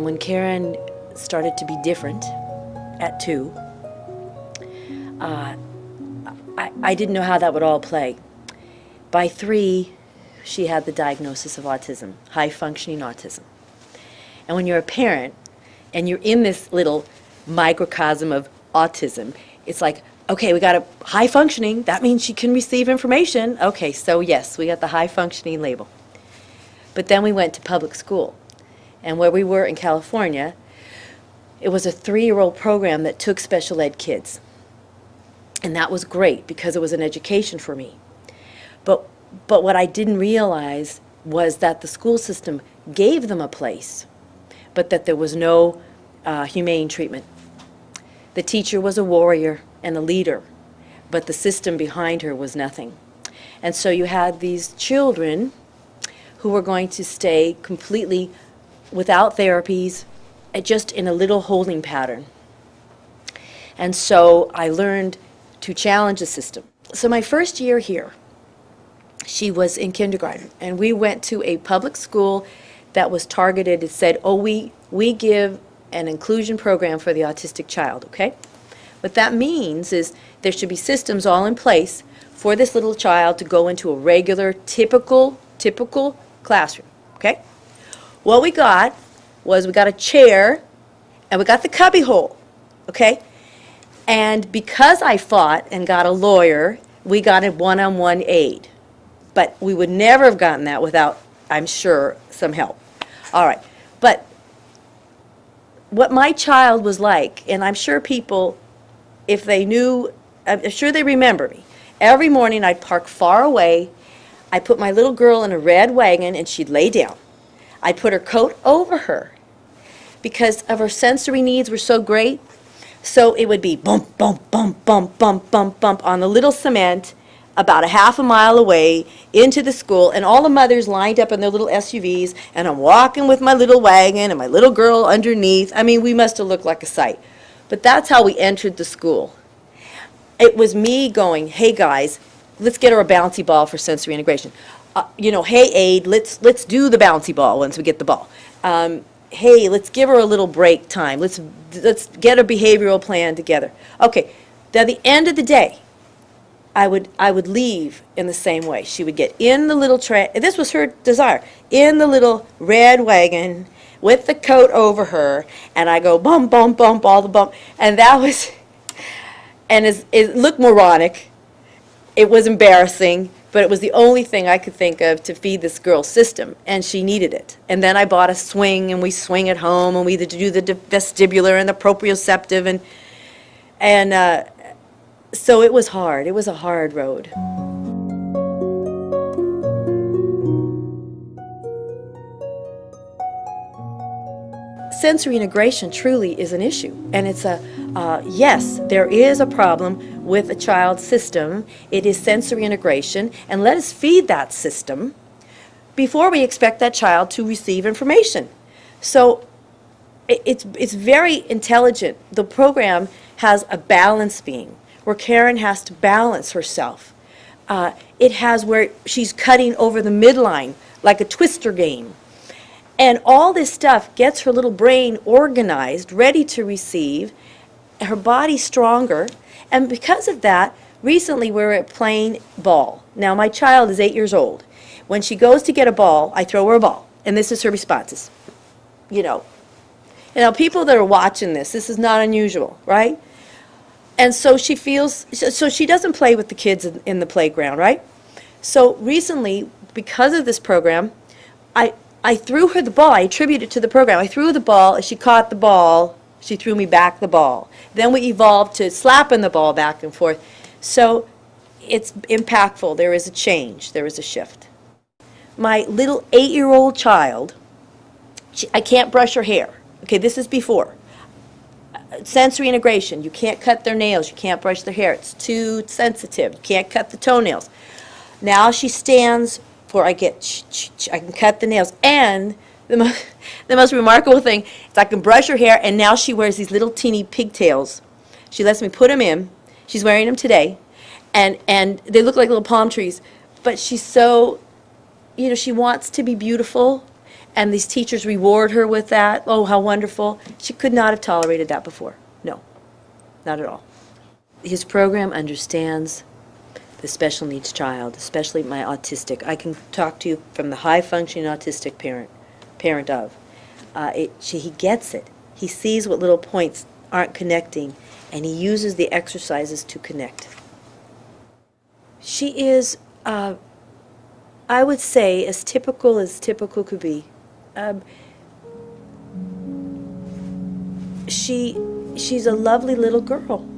when Karen started to be different at 2, I didn't know how that would all play. By 3, she had the diagnosis of autism, high-functioning autism. And when you're a parent and you're in this little microcosm of autism, it's like, okay, we got a high-functioning, that means she can receive information. Okay, so yes, we got the high-functioning label. But then we went to public school. And where we were in California, it was a 3-year-old program that took special ed kids. And that was great because it was an education for me. But what I didn't realize was that the school system gave them a place, but that there was no humane treatment. The teacher was a warrior and a leader, but the system behind her was nothing. And so you had these children who were going to stay completely without therapies, just in a little holding pattern. And so I learned to challenge the system. So my first year here, she was in kindergarten, and we went to a public school that was targeted. It said, oh, we give an inclusion program for the autistic child, okay? What that means is there should be systems all in place for this little child to go into a regular, typical classroom, okay? What we got was we got a chair, and we got the cubby hole, okay? And because I fought and got a lawyer, we got a one-on-one aid. But we would never have gotten that without, I'm sure, some help. All right. But what my child was like, and I'm sure people, if they knew, I'm sure they remember me. Every morning I'd park far away. I'd put my little girl in a red wagon, and she'd lay down. I'd put her coat over her because of her sensory needs were so great. So it would be bump, bump, bump, bump, bump, bump, bump on the little cement about a half a mile away into the school, and all the mothers lined up in their little SUVs, and I'm walking with my little wagon and my little girl underneath. I mean, we must have looked like a sight. But that's how we entered the school. It was me going, hey guys, let's get her a bouncy ball for sensory integration. Hey aide, let's do the bouncy ball once we get the ball. Hey, let's give her a little break time. Let's get a behavioral plan together. Okay, at the end of the day, I would leave in the same way. She would get in the little this was her desire, in the little red wagon with the coat over her, and I go bump, bump, bump, all the bump, and that was, and it looked moronic. It was embarrassing, but it was the only thing I could think of to feed this girl's system, and she needed it. And then I bought a swing, and we swing at home, and we do the vestibular and the proprioceptive, and so it was hard. It was a hard road. Sensory integration truly is an issue, and it's yes, there is a problem with a child's system. It is sensory integration, and let us feed that system before we expect that child to receive information. So it's very intelligent. The program has a balance beam where Karen has to balance herself. It has where she's cutting over the midline like a twister game. And all this stuff gets her little brain organized, ready to receive, her body stronger. And because of that, recently we were playing ball. Now my child is 8 years old. When she goes to get a ball, I throw her a ball. And this is her responses. People that are watching this is not unusual, right? And so she feels, so she doesn't play with the kids in the playground, right? So recently, because of this program, I threw her the ball. I attribute it to the program. I threw her the ball, she caught the ball, she threw me back the ball. Then we evolved to slapping the ball back and forth. So it's impactful. There is a change. There is a shift. My little 8-year-old child, I can't brush her hair. Okay, this is before. Sensory integration, you can't cut their nails, you can't brush their hair, it's too sensitive, you can't cut the toenails. Now she stands for I can cut the nails, and the most remarkable thing is I can brush her hair, and now she wears these little teeny pigtails. She lets me put them in, she's wearing them today, and they look like little palm trees, but she's so, she wants to be beautiful, and these teachers reward her with that. Oh, how wonderful. She could not have tolerated that before. No, not at all. His program understands the special needs child, especially my autistic. I can talk to you from the high-functioning autistic parent of. He gets it. He sees what little points aren't connecting, and he uses the exercises to connect. She is, I would say, as typical could be. She's a lovely little girl.